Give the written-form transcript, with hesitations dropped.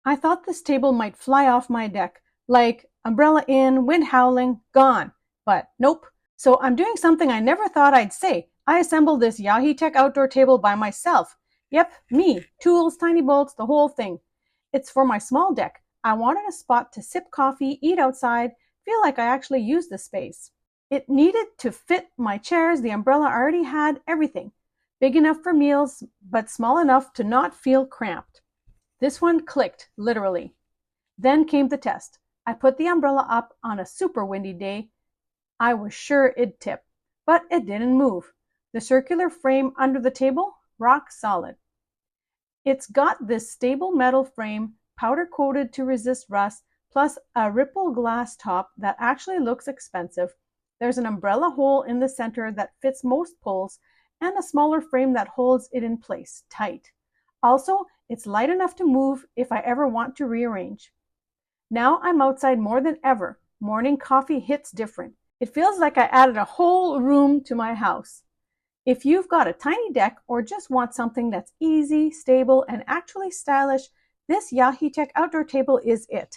I thought this table might fly off my deck, like umbrella in, wind howling, gone. But nope. So I'm doing something I never thought I'd say. I assembled this Yaheetech outdoor table by myself. Yep, me. Tools, tiny bolts, the whole thing. It's for my small deck. I wanted a spot to sip coffee, eat outside, feel like I actually used the space. It needed to fit my chairs, the umbrella already had, everything. Big enough for meals, but small enough to not feel cramped. This one clicked, literally. Then came the test. I put the umbrella up on a super windy day. I was sure it'd tip, but it didn't move. The circular frame under the table, rock solid. It's got this stable metal frame, powder coated to resist rust, plus a ripple glass top that actually looks expensive. There's an umbrella hole in the center that fits most pulls, and a smaller frame that holds it in place, tight. Also, it's light enough to move if I ever want to rearrange. Now I'm outside more than ever. Morning coffee hits different. It feels like I added a whole room to my house. If you've got a tiny deck or just want something that's easy, stable, and actually stylish, this Yaheetech outdoor table is it.